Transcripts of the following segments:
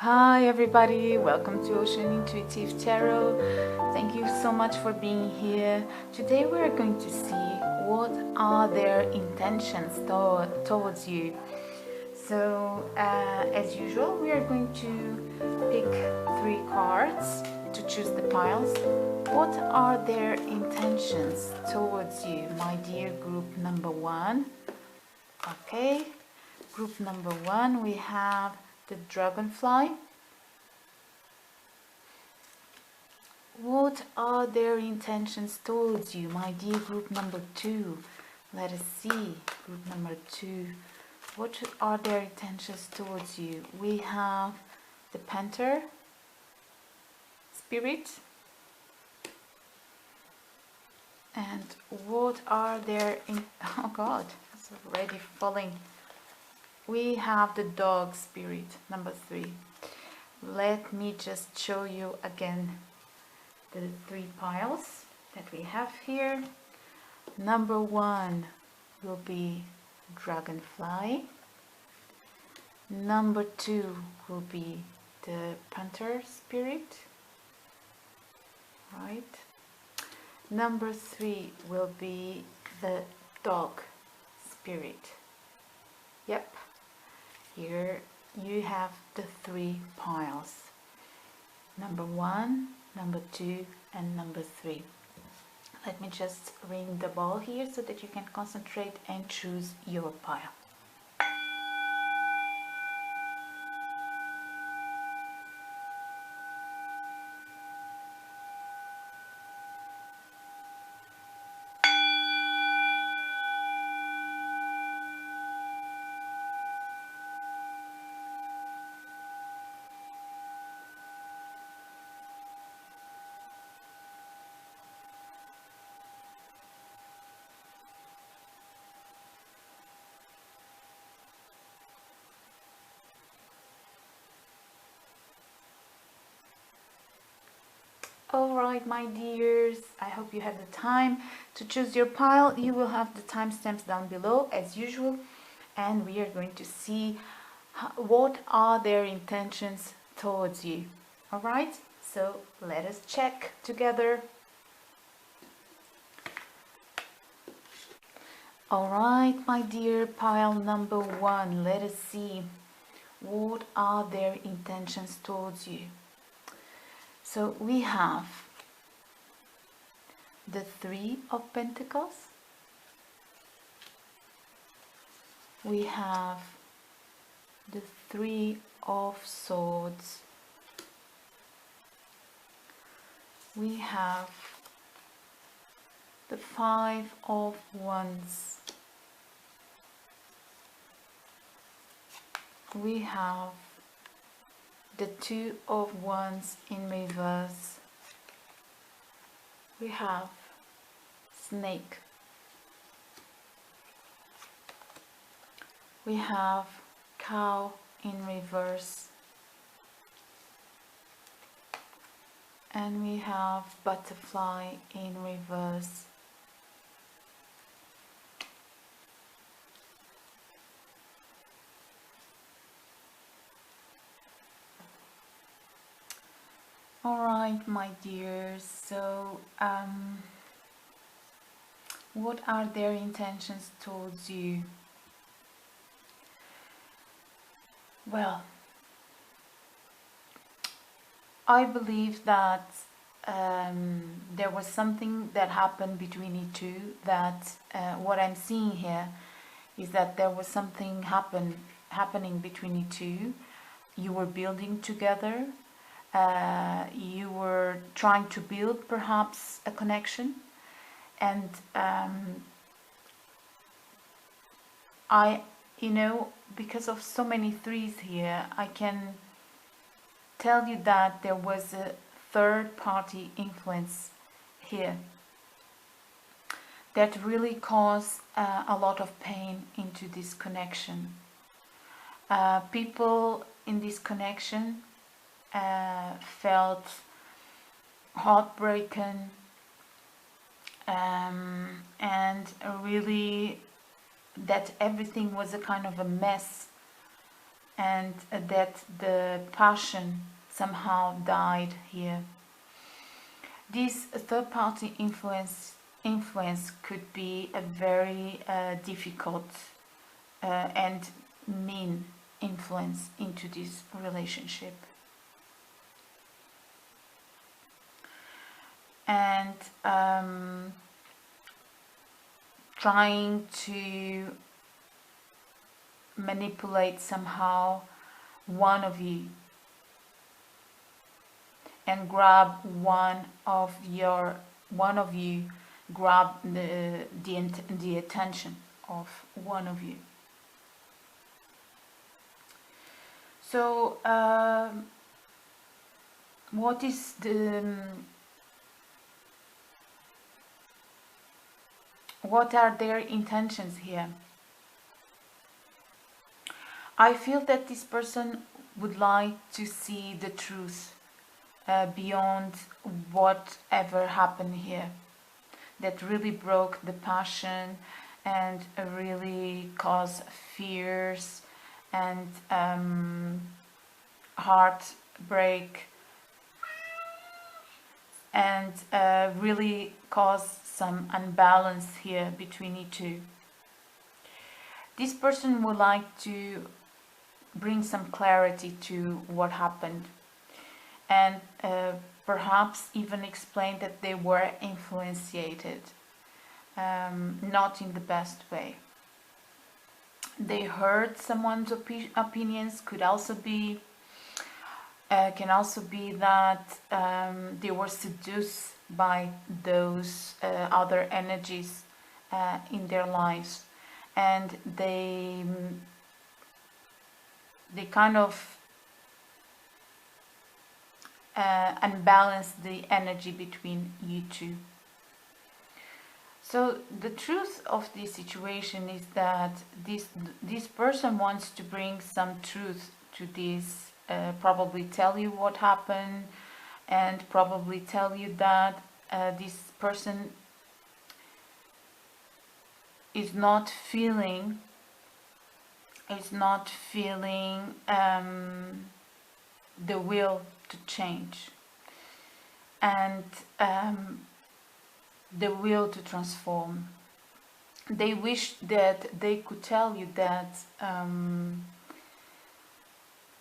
Hi everybody, welcome to Ocean Intuitive Tarot. Thank you so much for being here. Today we're going to see what are their intentions towards you. So as usual, we are going to pick 3 cards to choose the piles. What are their intentions towards you, my dear group number 1? Okay, group number 1, we have the dragonfly. What are their intentions towards you, my dear group number 2? Let us see, group number 2. What are their intentions towards you? We have the Panther spirit. And what are their oh god, it's already falling. We have the dog spirit, number 3. Let me just show you again the 3 piles that we have here. Number 1 will be dragonfly. Number 2 will be the panther spirit, right? Number 3 will be the dog spirit. Yep, here you have the 3 piles. Number 1, number 2 and number 3. Let me just ring the bell here so that you can concentrate and choose your pile. Alright, my dears, I hope you have the time to choose your pile. You will have the timestamps down below as usual, and we are going to see what are their intentions towards you. Alright, so let us check together. Alright, my dear, pile number 1, let us see what are their intentions towards you. So we have the 3 of Pentacles, we have the 3 of Swords, we have the 5 of Wands, we have the 2 of Wands in reverse, we have Snake, we have Cow in reverse, and we have Butterfly in reverse. Alright, my dears, so what are their intentions towards you? Well, I believe that there was something that happened between you two, that what I'm seeing here is that there was something happening between you two. You were building together. You were trying to build perhaps a connection, and because of so many 3s here, I can tell you that there was a third-party influence here that really caused a lot of pain into this connection. People in this connection felt heartbroken and really that everything was a kind of a mess and that the passion somehow died here. This third-party influence could be a very difficult and mean influence into this relationship. And trying to manipulate somehow one of you and grab one of you, grab the attention of one of you. So what is what are their intentions here? I feel that this person would like to see the truth beyond whatever happened here, that really broke the passion and really caused fears and heartbreak, and really caused some unbalance here between you two. This person would like to bring some clarity to what happened, and perhaps even explain that they were influenced, not in the best way. They heard someone's opinions. Could also be can also be that they were seduced by those other energies in their lives, and they kind of unbalance the energy between you two. So the truth of this situation is that this person wants to bring some truth to this, probably tell you what happened, and probably tell you that this person is not feeling the will to change, and the will to transform. They wish that they could tell you that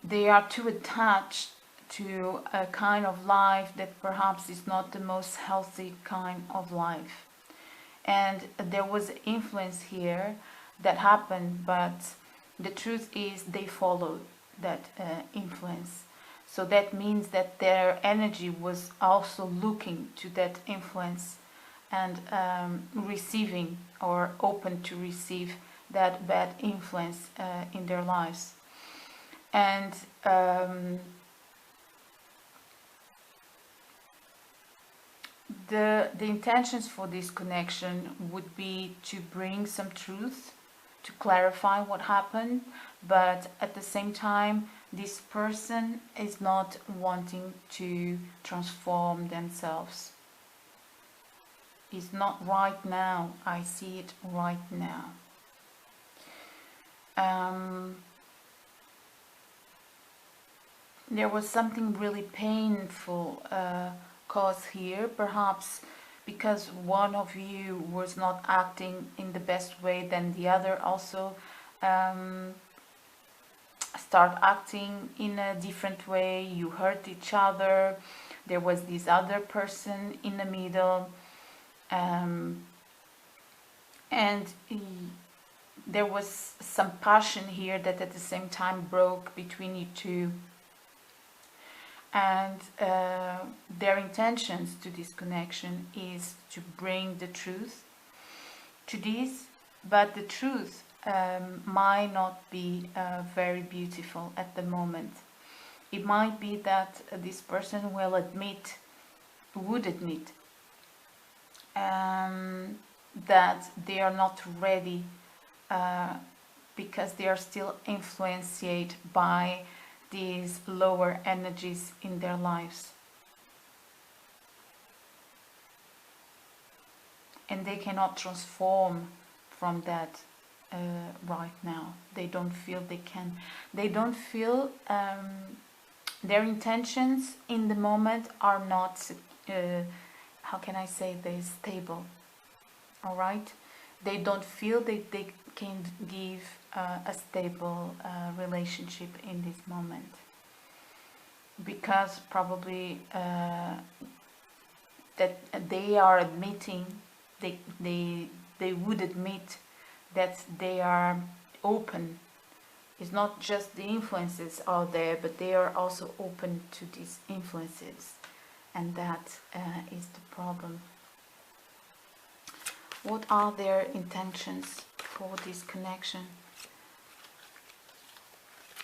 they are too attached to a kind of life that perhaps is not the most healthy kind of life. And there was influence here that happened, but the truth is they followed that influence. So that means that their energy was also looking to that influence and receiving, or open to receive, that bad influence in their lives. And the intentions for this connection would be to bring some truth, to clarify what happened, but at the same time this person is not wanting to transform themselves. It's not right now. I see it right now. There was something really painful caused here, perhaps because one of you was not acting in the best way, then the other also start acting in a different way. You hurt each other. There was this other person in the middle, and there was some passion here that at the same time broke between you two. And their intentions to this connection is to bring the truth to this, but the truth might not be very beautiful at the moment. It might be that this person would admit that they are not ready because they are still influenced by these lower energies in their lives, and they cannot transform from that. right now. They don't feel they can, they don't feel their intentions in the moment are not how can I say this, stable. All right, they don't feel that they can give a stable relationship in this moment, because probably that they are admitting, they would admit that they are open. It's not just the influences out there, but they are also open to these influences, and that is the problem. What are their intentions for this connection?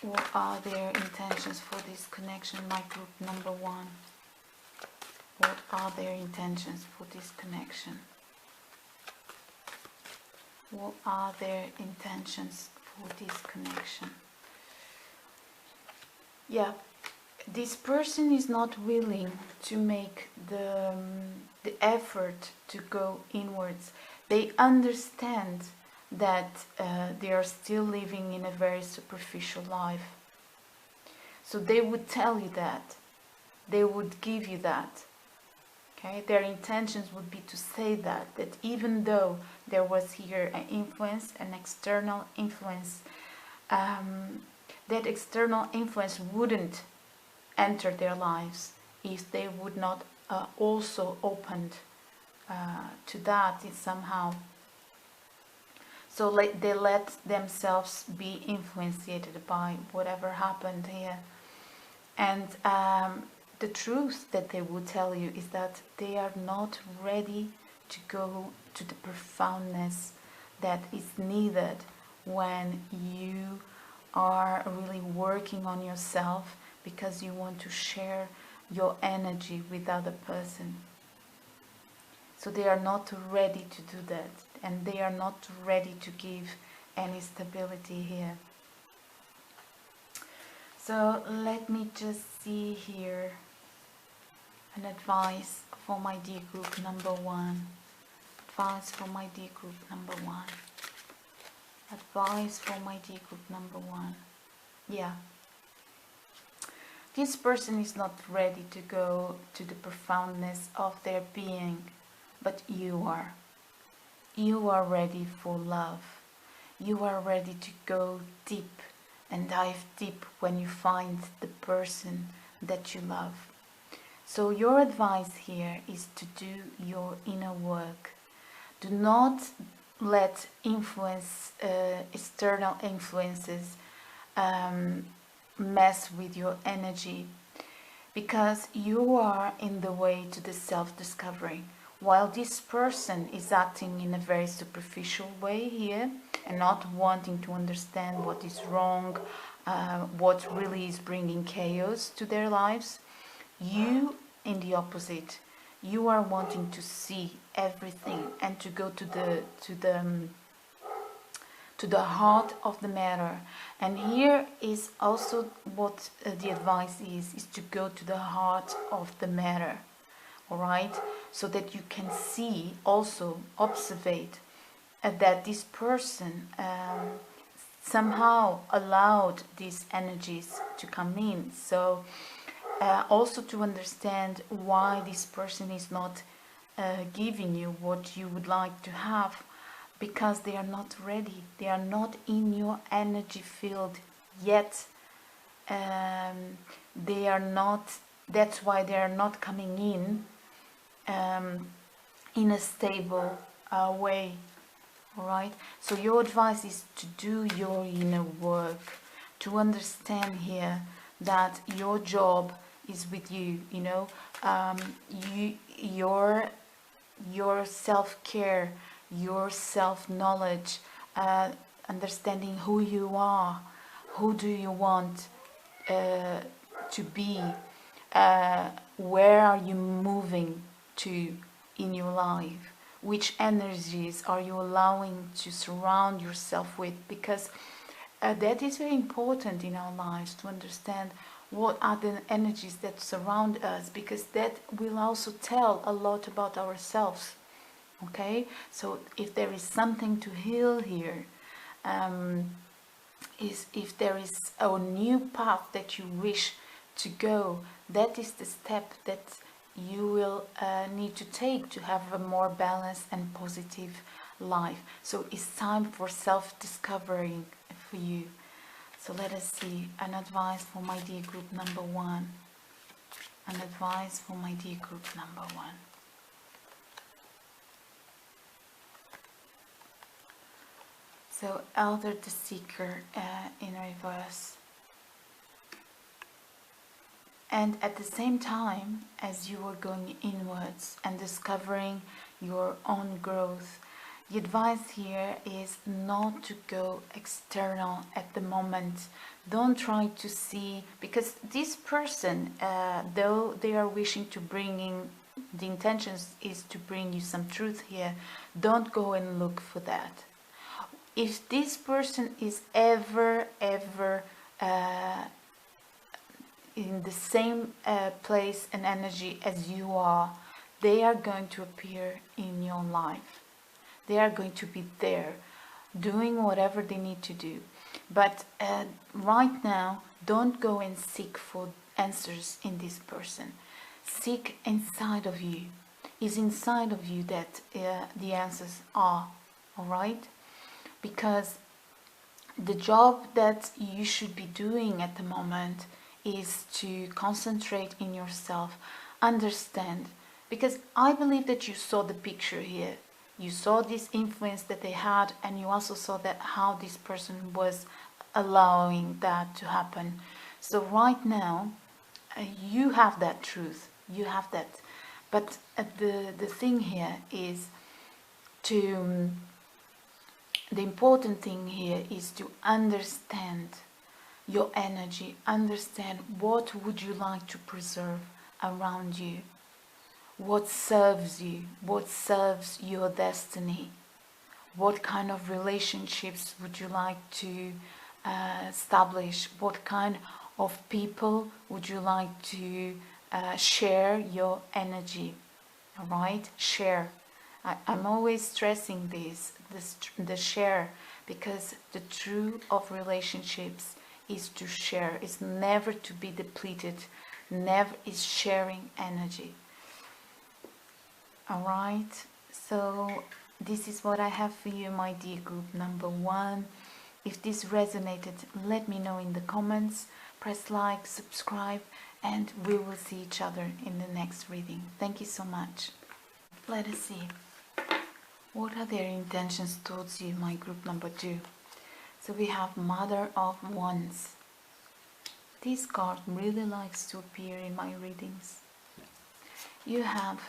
What are their intentions for this connection, my group number one? What are their intentions for this connection? What are their intentions for this connection? Yeah, this person is not willing to make the effort to go inwards. They understand that they are still living in a very superficial life. So they would tell you that. They would give you that. Okay? Their intentions would be to say that even though there was here an influence, an external influence, that external influence wouldn't enter their lives if they would not also opened to that somehow. So they let themselves be influenced by whatever happened here. And the truth that they would tell you is that they are not ready to go to the profoundness that is needed when you are really working on yourself, because you want to share your energy with other person. So they are not ready to do that, and they are not ready to give any stability here. So let me just see here an advice for my dear group number one. Advice for my dear group number one. Advice for my dear group number one. Yeah. This person is not ready to go to the profoundness of their being, but you are. You are ready for love. You are ready to go deep and dive deep when you find the person that you love. So your advice here is to do your inner work. Do not let external influences mess with your energy, because you are in the way to the self-discovery, while this person is acting in a very superficial way here and not wanting to understand what is wrong, what really is bringing chaos to their lives. You, in the opposite, you are wanting to see everything and to go to the heart of the matter. And here is also what the advice is to go to the heart of the matter. All right, so that you can see, also observe that this person somehow allowed these energies to come in. So also to understand why this person is not giving you what you would like to have, because they are not ready. They are not in your energy field yet. They are not. That's why they are not coming in a stable way. All right. So your advice is to do your inner work, to understand here that your job is with you. You know, your self-care, your self-knowledge, understanding who you are, who do you want to be, where are you moving to in your life, which energies are you allowing to surround yourself with, because that is very important in our lives, to understand what are the energies that surround us, because that will also tell a lot about ourselves. Okay, so if there is something to heal here, is if there is a new path that you wish to go, that is the step that you will need to take to have a more balanced and positive life. So it's time for self-discovering for you. So let us see an advice for my dear group number one. An advice for my dear group number one. So Elder the Seeker in reverse. And at the same time as you are going inwards and discovering your own growth, the advice here is not to go external at the moment. Don't try to see, because this person, though they are wishing to bring in, the intentions is to bring you some truth here, don't go and look for that. If this person is ever in the same place and energy as you are, they are going to appear in your life. They are going to be there doing whatever they need to do. But right now, don't go and seek for answers in this person. Seek inside of you. It's inside of you that the answers are, all right? Because the job that you should be doing at the moment is to concentrate in yourself, understand. Because I believe that you saw the picture here. You saw this influence that they had, and you also saw that how this person was allowing that to happen. So right now, you have that truth. You have that. But the thing here is to... the important thing here is to understand your energy. Understand what would you like to preserve around you. What serves you, what serves your destiny, what kind of relationships would you like to establish, what kind of people would you like to share your energy, all right? Share. I'm always stressing the share, because the truth of relationships is to share, is never to be depleted, never is sharing energy. Alright, so this is what I have for you, my dear group number one. If this resonated, let me know in the comments. Press like, subscribe, and we will see each other in the next reading. Thank you so much. Let us see. What are their intentions towards you, my group number two? So we have Mother of Wands. This card really likes to appear in my readings. You have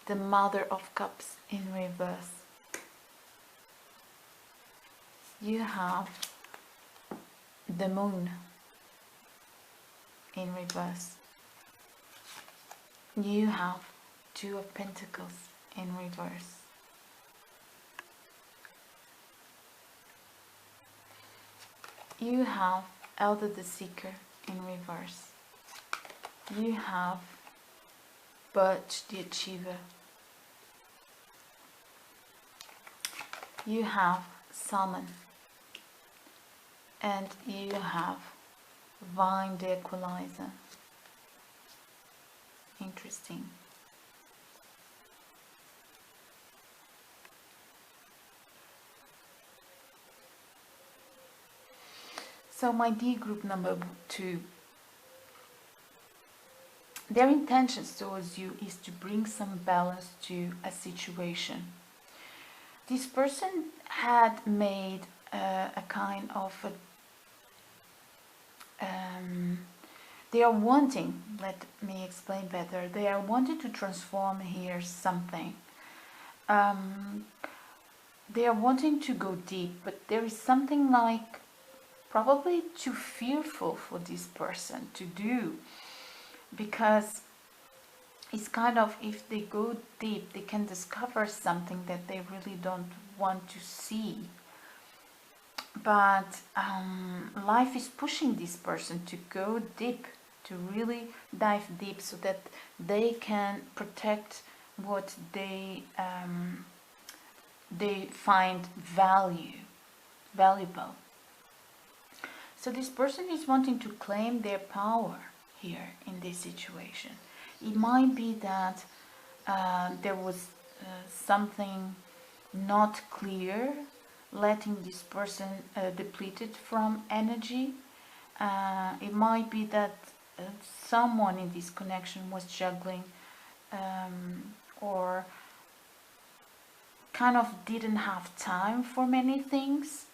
the Mother of Cups in reverse. You have the Moon in reverse. You have Two of Pentacles in reverse. You have Elder the Seeker in reverse. You have Birch the Achiever. You have Salmon. And you have Vine the Equalizer. Interesting. So my dear group number two, their intentions towards you is to bring some balance to a situation. This person had made a kind of they are wanting, let me explain better, they are wanting to transform here something. They are wanting to go deep, but there is something like probably too fearful for this person to do, because it's kind of, if they go deep, they can discover something that they really don't want to see. But life is pushing this person to go deep, to really dive deep, so that they can protect what they find value. valuable. So this person is wanting to claim their power here in this situation. It might be that there was something not clear, letting this person depleted from energy. It might be that someone in this connection was juggling or kind of didn't have time for many things.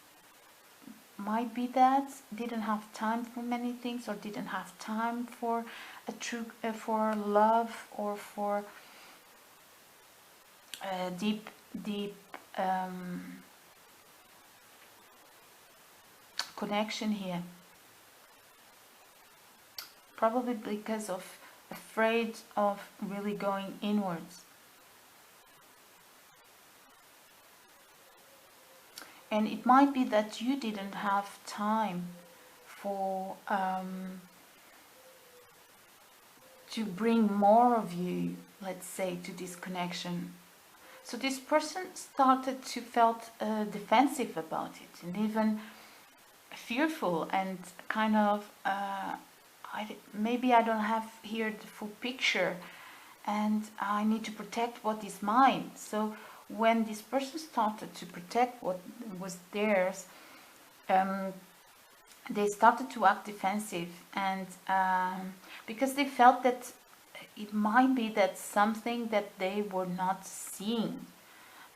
Might be that didn't have time for many things, or didn't have time for a true for love, or for deep connection here. Probably because of afraid of really going inwards. And it might be that you didn't have time for to bring more of you, let's say, to this connection. So this person started to felt defensive about it, and even fearful, and kind of maybe I don't have here the full picture, and I need to protect what is mine. So when this person started to protect what was theirs, they started to act defensive, and because they felt that it might be that something that they were not seeing,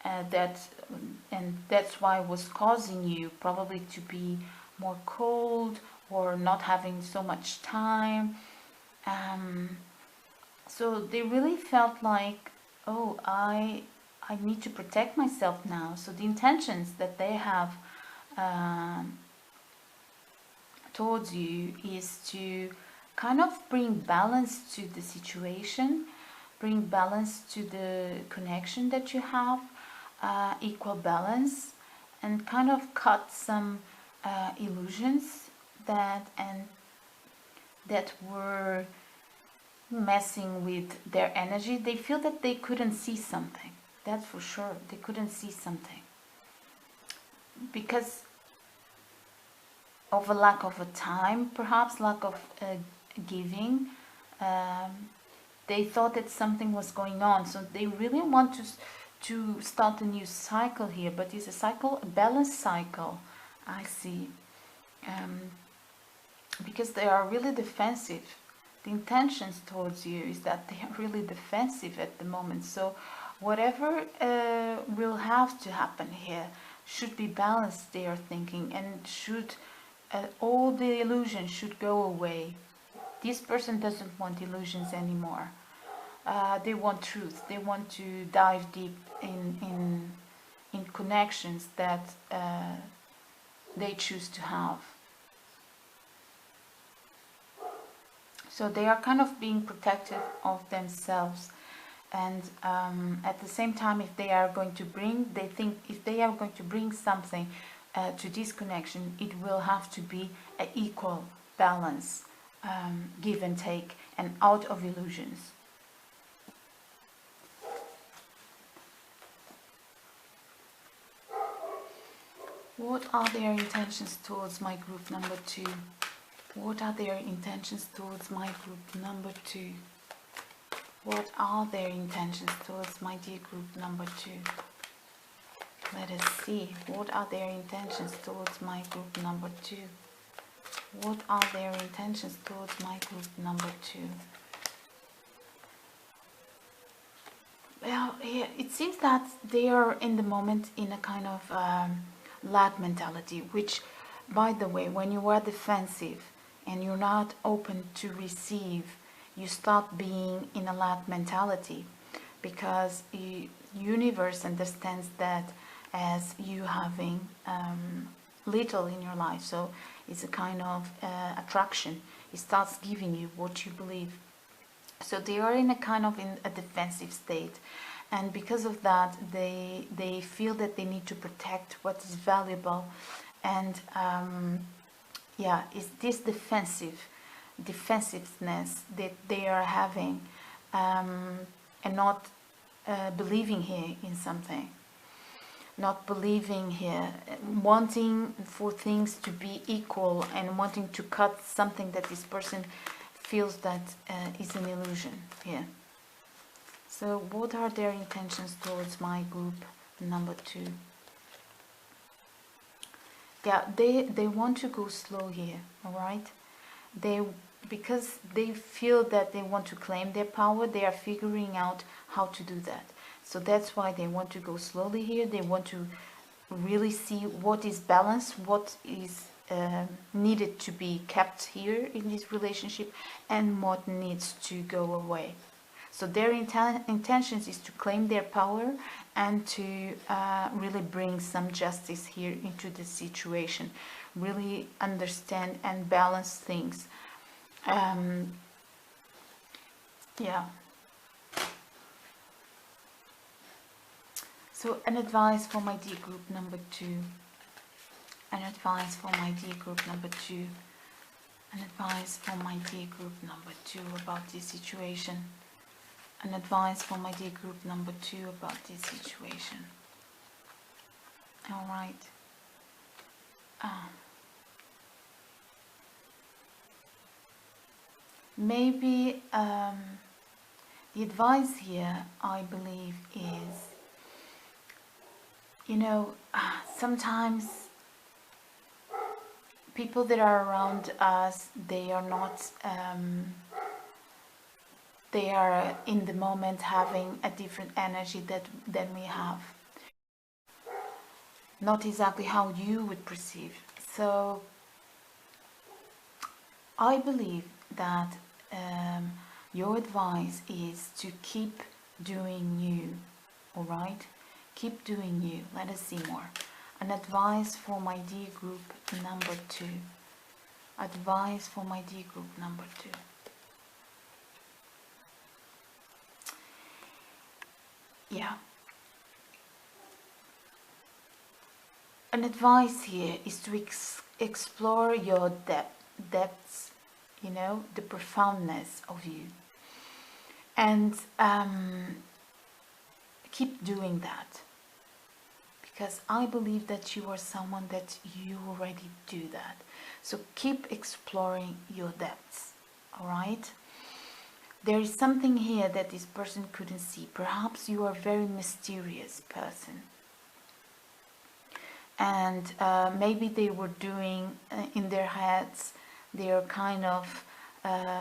and that's why it was causing you probably to be more cold, or not having so much time. So they really felt like, oh, I need to protect myself now. So the intentions that they have towards you is to kind of bring balance to the situation, bring balance to the connection that you have, equal balance, and kind of cut some illusions that were messing with their energy. They feel that they couldn't see something. That's for sure. They couldn't see something because of a lack of a time, perhaps lack of giving. They thought that something was going on, so they really want to start a new cycle here, but it's a cycle, a balanced cycle, I see. Because they are really defensive. The intentions towards you is that they are really defensive at the moment. So whatever will have to happen here should be balanced, they are thinking, and should all the illusions should go away. This person doesn't want illusions anymore. They want truth. They want to dive deep in connections that they choose to have. So they are kind of being protective of themselves, and at the same time, if they are going to bring, they think if they are going to bring something to this connection, it will have to be an equal balance, give and take, and out of illusions. What are their intentions towards my group number 2? What are their intentions towards my group number 2? What are their intentions towards my dear group number 2? Let us see. What are their intentions towards my group number 2? What are their intentions towards my group number 2? Well, yeah, it seems that they are in the moment in a kind of lack mentality, which, by the way, when you are defensive and you're not open to receive, you start being in a lack mentality, because the universe understands that as you having little in your life. So it's a kind of attraction. It starts giving you what you believe. So they are in a kind of in a defensive state, and because of that they feel that they need to protect what is valuable, and yeah, it's this defensiveness that they are having, and not believing here in something. not believing here, wanting for things to be equal and wanting to cut something that this person feels that is an illusion here. So what are their intentions towards my group number 2? Yeah, they want to go slow here, all right? Because they feel that they want to claim their power, they are figuring out how to do that. So that's why they want to go slowly here. They want to really see what is balanced, what is needed to be kept here in this relationship, and what needs to go away. So their intentions is to claim their power and to really bring some justice here into the situation, really understand and balance things. Yeah. So an advice for my dear group number 2. An advice for my dear group number 2. An advice for my dear group number 2 about this situation. An advice for my dear group number 2 about this situation. All right. Maybe the advice here, I believe, is, you know, sometimes people that are around us, they are not, they are in the moment having a different energy than we have. Not exactly how you would perceive. So I believe that your advice is to keep doing you, all right? Keep doing you. Let us see more. An advice for my dear group number 2. Advice for my dear group number 2. Yeah. An advice here is to explore your depths, you know, the profoundness of you. And keep doing that. Because I believe that you are someone that you already do that. So keep exploring your depths, all right? There is something here that this person couldn't see. Perhaps you are a very mysterious person. And maybe they were doing in their heads, they are kind of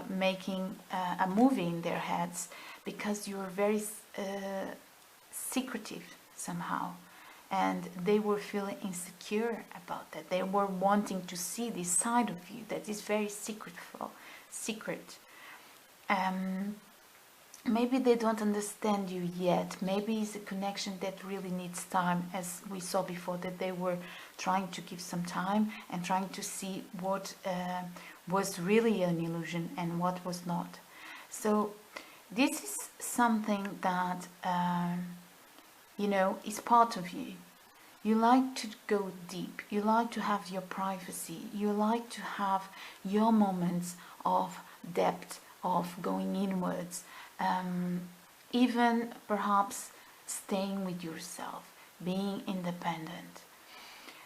making a movie in their heads because you are very secretive somehow. And they were feeling insecure about that. They were wanting to see this side of you that is very secret. Maybe they don't understand you yet. Maybe it's a connection that really needs time, as we saw before, that they were trying to give some time and trying to see what was really an illusion and what was not. So this is something that you know, is part of you. You like to go deep. You like to have your privacy. You like to have your moments of depth, of going inwards, even perhaps staying with yourself, being independent.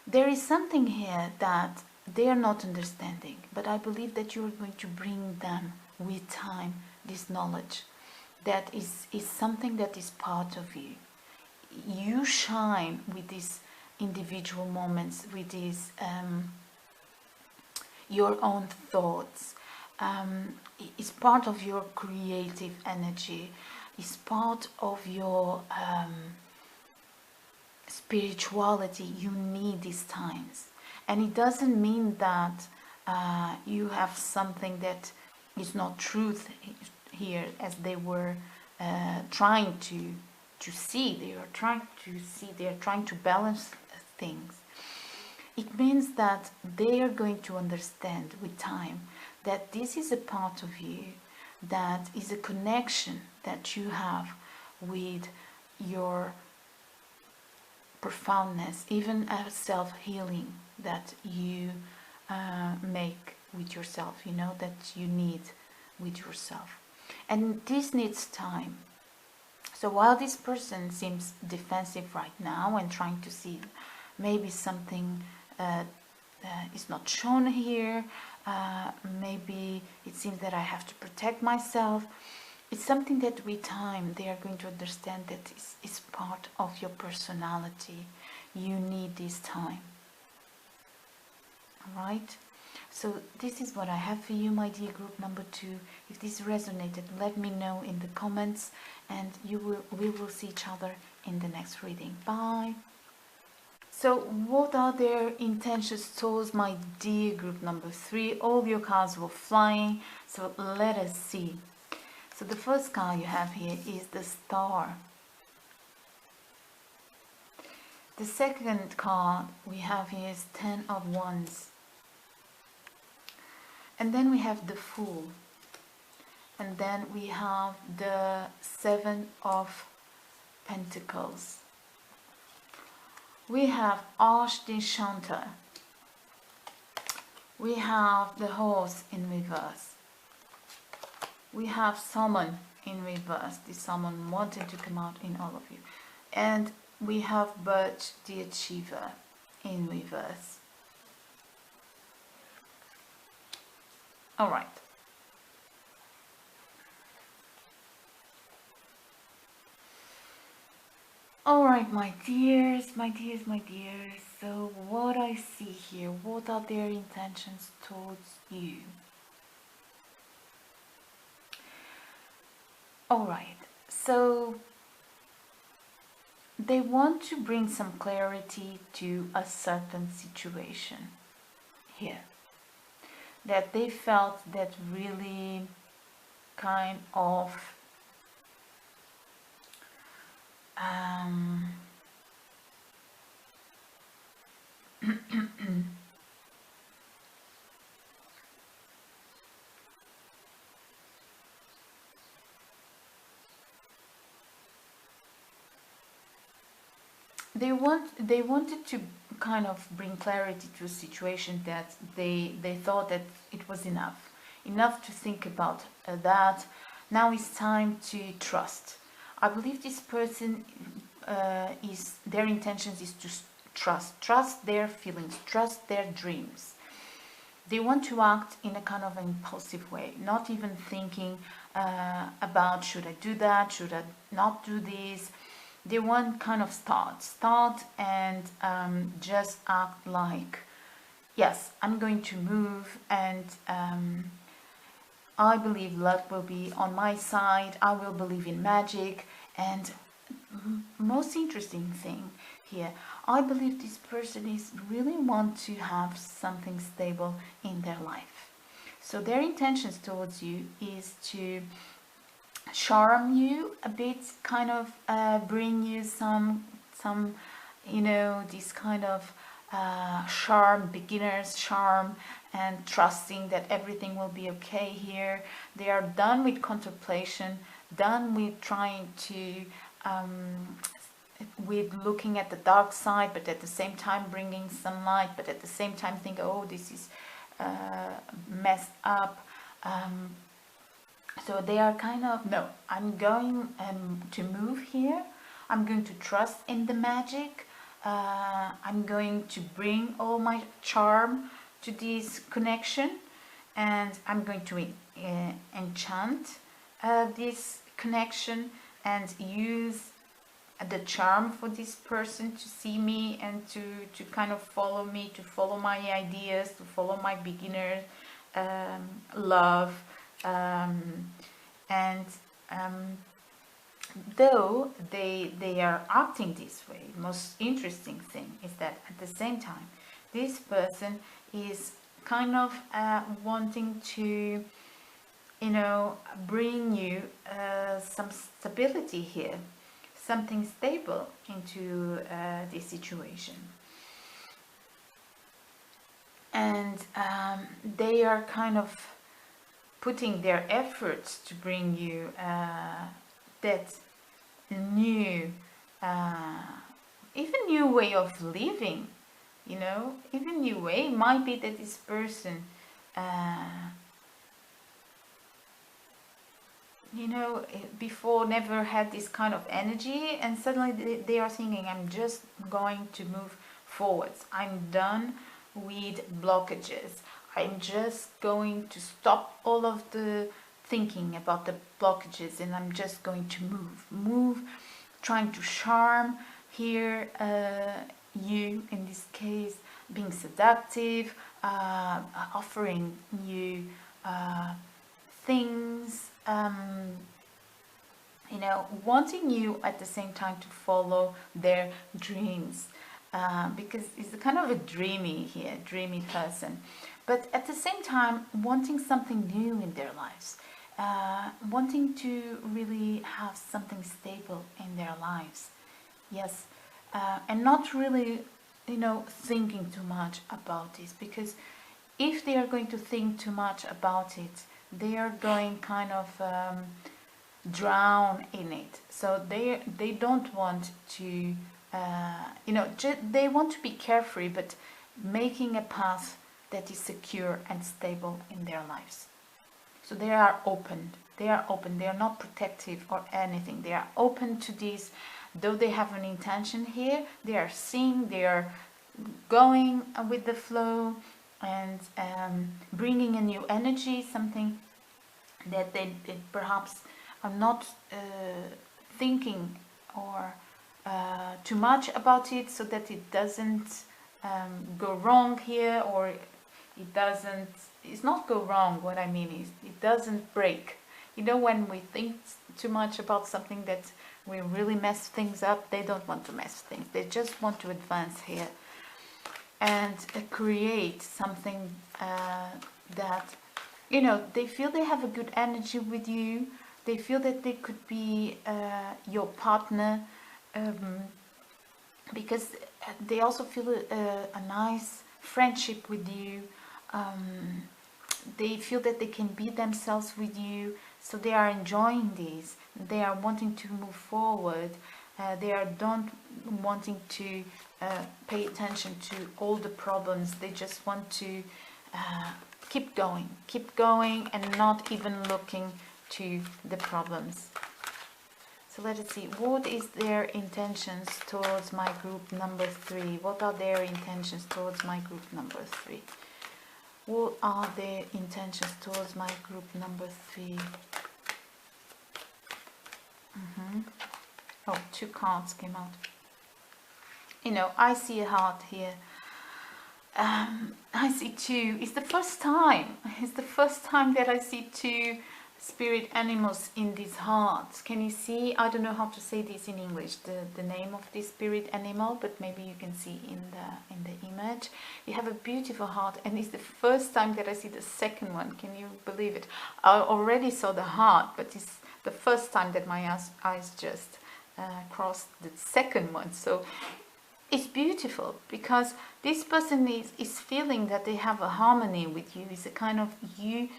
There is something here that they are not understanding, but I believe that you are going to bring them with time this knowledge that is something that is part of you. You shine with these individual moments, with these your own thoughts. It's part of your creative energy. It's part of your spirituality. You need these times, and it doesn't mean that you have something that is not truth here, as they were trying to see. They are trying to see. They are trying to balance things. It means that they are going to understand with time that this is a part of you that is a connection that you have with your profoundness, even a self-healing that you make with yourself, you know, that you need with yourself. And this needs time. So while this person seems defensive right now and trying to see maybe something is not shown here, maybe it seems that I have to protect myself, it's something that with time they are going to understand that is part of your personality. You need this time. Alright? So this is what I have for you, my dear group number 2. If this resonated, let me know in the comments, and we will see each other in the next reading. Bye! So what are their intentions towards my dear group number 3? All your cards were flying, so let us see. So the first card you have here is the Star. The second card we have here is 10 of Wands. And then we have the Fool. And then we have the 7 of Pentacles. We have Arch-d'Enchanter. We have the Horse in reverse. We have Summon in reverse. This Summon wanted to come out in all of you. And we have Birch the Achiever in reverse. Alright. Alright, my dears. So what I see here, what are their intentions towards you? Alright, so they want to bring some clarity to a certain situation here. That they felt that really kind of they wanted to kind of bring clarity to a situation that they thought that it was enough to think about that. Now it's time to trust. I believe this person their intentions is to trust their feelings, trust their dreams. They want to act in a kind of impulsive way, not even thinking about should I do that, should I not do this. They want kind of start and just act like, yes, I'm going to move, and I believe luck will be on my side. I will believe in magic. And most interesting thing here, I believe this person is really want to have something stable in their life. So their intentions towards you is to charm you a bit, kind of bring you some you know, this kind of charm, beginner's charm, and trusting that everything will be okay here. They are done with contemplation, done with trying to with looking at the dark side, but at the same time bringing some light, but at the same time think, oh, this is messed up. So they are kind of, no, I'm going to move here. I'm going to trust in the magic. I'm going to bring all my charm to this connection, and I'm going to enchant this connection and use the charm for this person to see me and to kind of follow me, to follow my ideas, to follow my beginner love. Though they are acting this way, most interesting thing is that at the same time this person is kind of wanting to, you know, bring you some stability here, something stable into this situation. And they are kind of putting their efforts to bring you that new, even new way of living, you know, even new way. Might be that this person you know, before never had this kind of energy, and suddenly they are thinking, I'm just going to move forwards. I'm done with blockages. I'm just going to stop all of the thinking about the blockages, and I'm just going to move, trying to charm here, you in this case, being seductive, offering you things, you know, wanting you at the same time to follow their dreams, because it's a kind of a dreamy person, but at the same time wanting something new in their lives, wanting to really have something stable in their lives. Yes, and not really, you know, thinking too much about this, because if they are going to think too much about it, they are going kind of drown in it. So they don't want to, you know, they want to be carefree, but making a path that is secure and stable in their lives. So they are open. They are open. They are not protective or anything. They are open to this. Though they have an intention here, they are seeing, they are going with the flow, and bringing a new energy, something that they perhaps are not thinking or too much about it, so that it doesn't go wrong here, or it doesn't, it's not go wrong, what I mean is it doesn't break. You know, when we think too much about something that we really mess things up, they don't want to mess things, they just want to advance here and create something that, you know, they feel they have a good energy with you, they feel that they could be your partner, because they also feel a nice friendship with you, they feel that they can be themselves with you, so they are enjoying this, they are wanting to move forward, they are don't wanting to pay attention to all the problems, they just want to keep going and not even looking to the problems. So let us see, what is their intentions towards my group number 3? What are their intentions towards my group number 3? What are their intentions towards my group number 3? Oh, 2 cards came out. You know, I see a heart here. I see 2. It's the first time. It's the first time that I see 2 spirit animals in these hearts. Can you see? I don't know how to say this in English, the name of this spirit animal, but maybe you can see in the image. You have a beautiful heart, and it's the first time that I see the second one. Can you believe it? I already saw the heart, but it's the first time that my eyes just crossed the second one. So it's beautiful, because this person is feeling that they have a harmony with you. It's a kind of you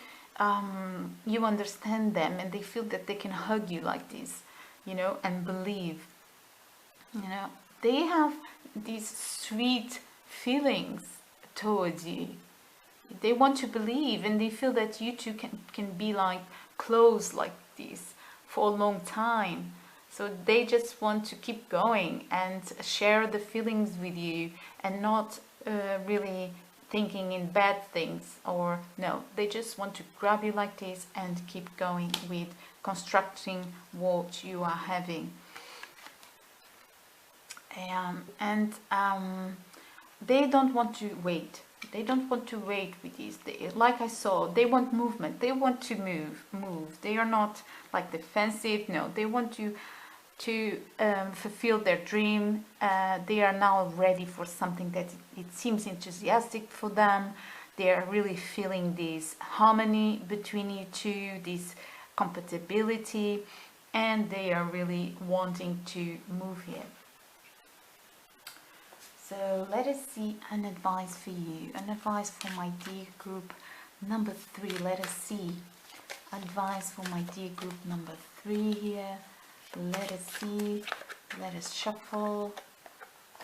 understand them, and they feel that they can hug you like this, you know, and believe, you know, they have these sweet feelings towards you. They want to believe, and they feel that you two can be like close like this for a long time. So they just want to keep going and share the feelings with you, and not really thinking in bad things, or no, they just want to grab you like this and keep going with constructing what you are having. And they don't want to wait. They don't want to wait with this. Like I saw, they want movement. They want to move. They are not like defensive. No, they want to fulfill their dream. They are now ready for something that it seems enthusiastic for them. They are really feeling this harmony between you two, this compatibility, and they are really wanting to move here. So let us see an advice for you, an advice for my dear group number 3. Let us see advice for my dear group number 3 here. Let us see, let us shuffle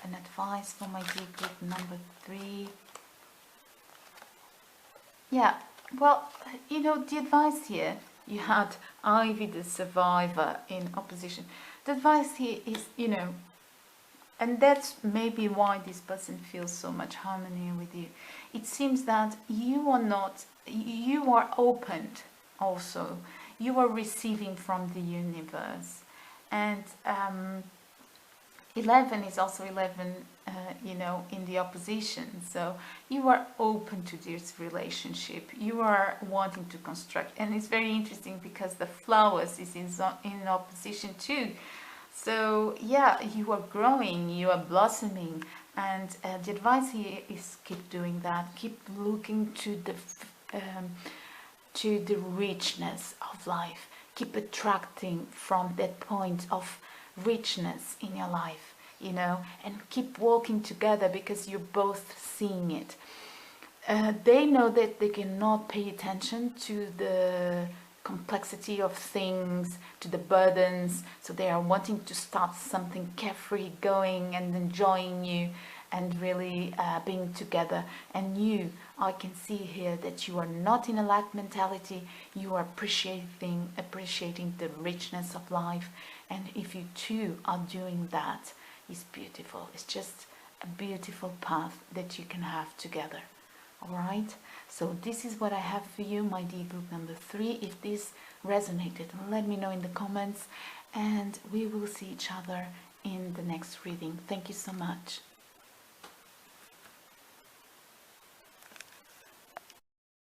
an advice for my dear group number 3. Yeah, well, you know, the advice here, You had Ivy, the survivor, in opposition. The advice here is, you know, and that's maybe why this person feels so much harmony with you. It seems that you are not, you are opened also. You are receiving from the universe. And 11 is also 11, you know, in the opposition. So you are open to this relationship. You are wanting to construct. And it's very interesting because the flowers is in opposition too. So yeah, you are growing, you are blossoming. And the advice here is keep doing that. Keep looking to the richness of life. Keep attracting from that point of richness in your life, you know, and keep walking together because you're both seeing it. They know that they cannot pay attention to the complexity of things, to the burdens, so they are wanting to start something carefree going and enjoying you and really being together. And you, I can see here that you are not in a lack mentality. You are appreciating the richness of life, and if you two are doing that, it's beautiful. It's just a beautiful path that you can have together. All right, so this is what I have for you, my dear group number 3. If this resonated, let me know in the comments, and we will see each other in the next reading. Thank you so much.